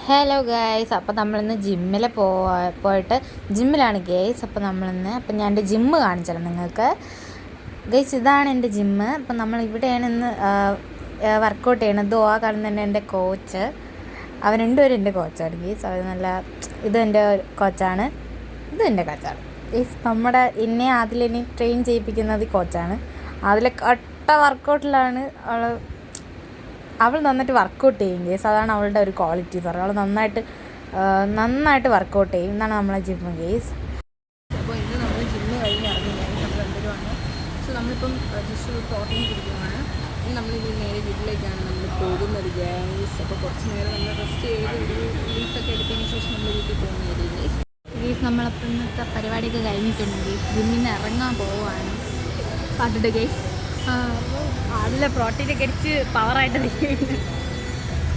Hello guys, അപ്പോൾ നമ്മളിന്ന് ജിമ്മിൽ പോയിട്ട് ജിമ്മിലാണ് ഗൈസ്. അപ്പോൾ അപ്പം ഞാൻ എൻ്റെ ജിമ്മ് കാണിച്ചുതരാം നിങ്ങൾക്ക് ഗൈസ്. ഇതാണ് എൻ്റെ ജിമ്മ്. അപ്പം നമ്മൾ ഇവിടെയാണ് ഇന്ന് വർക്കൗട്ട് ചെയ്യണത്. ആ കാരണം തന്നെ എൻ്റെ കോച്ച്, അവൻ രണ്ടുപേരും എൻ്റെ കോച്ചാണ് ഗൈസ്. അവർ ഇതെൻ്റെ കോച്ചാണ്, എൻ്റെ കോച്ചാണ് ഗൈസ്. എന്നെ അതിലെന്നെ ട്രെയിൻ ചെയ്യിപ്പിക്കുന്നത് കോച്ചാണ്. അതിലെ കട്ട വർക്കൗട്ടിലാണ് അവൾ നന്നായിട്ട് വർക്കൗട്ട് ചെയ്യും ഗേസ്. അതാണ് അവളുടെ ഒരു ക്വാളിറ്റി എന്ന് പറയുന്നത്. അവൾ നന്നായിട്ട് വർക്കൗട്ട് ചെയ്യും. എന്നാണ് നമ്മളെ ജിമ്മ് ഗേസ്. അപ്പോൾ ഇന്ന് നമ്മൾ ജിമ്മ് കഴിഞ്ഞ് ഇറങ്ങി നമ്മൾ രണ്ടുപേരുമാണ്. സോ നമ്മളിപ്പം ജസ്റ്റ് ഒരു പ്രോട്ടീൻ കുടിക്കുകയാണ്. ഇനി നമ്മളിനി നേരെ വീട്ടിലേക്കാണ് നമ്മൾ പോകുന്നത് ഗേസ്. അപ്പോൾ കുറച്ച് നേരം നമ്മൾ റെസ്റ്റ് ചെയ്ത് ഒരു റീൽസൊക്കെ എടുത്തതിന് ശേഷം നമ്മൾ വീട്ടിൽ പോകുന്നതായിരിക്കും ഗേസ്. ഗേസ് നമ്മളപ്പോൾ ഇന്നത്തെ പരിപാടിയൊക്കെ കഴിഞ്ഞിട്ടുണ്ട് ഗേസ്. ജിമ്മിൽ നിന്ന് ഇറങ്ങാൻ പോവുകയാണ്. പാട്ടിട്ട് ഗേസ്. അതിലെ പ്രോട്ടീനൊക്കെ അടിച്ച് പവറായിട്ട് നിൽക്കുകയാണ്.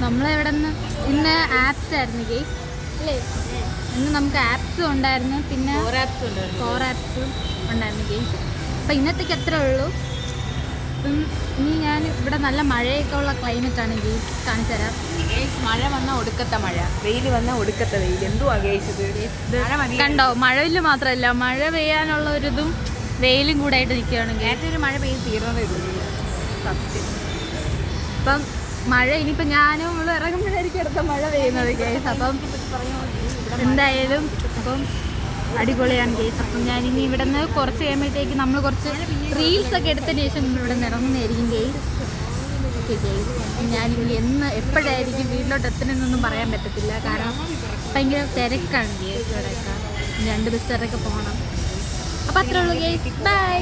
നമ്മളിവിടെ നിന്ന് ഇന്ന് ആപ്സ് ആയിരുന്നു ഗേസ് അല്ലേ? ഇന്ന് നമുക്ക് ആപ്സും ഉണ്ടായിരുന്നു, പിന്നെ 4 ആപ്സും ഉണ്ടായിരുന്നു ഗേസ്. അപ്പം ഇന്നത്തേക്ക് അത്രേ ഉള്ളൂ. അപ്പം ഇനി ഞാൻ ഇവിടെ നല്ല മഴയൊക്കെ ഉള്ള ക്ലൈമറ്റാണ് ഗേസ്, കാണിച്ചു തരാം ഗേസ്. മഴ വന്നാൽ ഒടുക്കത്തെ മഴ, വെയിൽ വന്നാൽ ഒടുക്കത്തെ വെയിൽ. എന്തുവാ ഗേസ് ഇത്? കണ്ടോ? മഴവില് മാത്രമല്ല, മഴ പെയ്യാനുള്ള ഒരിതും വെയിലും കൂടെ ആയിട്ട് നിൽക്കുകയാണെങ്കിൽ നേരത്തെ ഒരു മഴ പെയ്ത് തീർന്നതേ ഉള്ളൂ സത്യം. അപ്പം മഴ ഇനിയിപ്പോൾ ഞാനും നമ്മൾ ഇറങ്ങുമ്പോഴായിരിക്കും അടുത്ത മഴ പെയ്യുന്നത് ഗേസ്. അപ്പം എന്തായാലും അപ്പം അടിപൊളിയാണ് ഗേസ്. അപ്പം ഞാനിനി ഇവിടെ നിന്ന് കുറച്ച് കഴിയുമ്പോഴത്തേക്ക് നമ്മൾ കുറച്ച് റീൽസൊക്കെ എടുത്തതിന് ശേഷം നമ്മൾ ഇവിടെ നിന്ന് ഇറങ്ങുന്നതായിരിക്കും ഗേസ്. Okay guys. ഞാനിനി എപ്പോഴായിരിക്കും വീട്ടിലോട്ട് എത്തണമെന്നൊന്നും പറയാൻ പറ്റത്തില്ല, കാരണം ഭയങ്കര തിരക്കാണ് ഗേസ്. ഇവിടെയൊക്കെ 2 ബസ്സൊക്കെ പോകണം. അപ്പം അത്രേ ഉള്ളൂ ഗേസ്. ബൈ.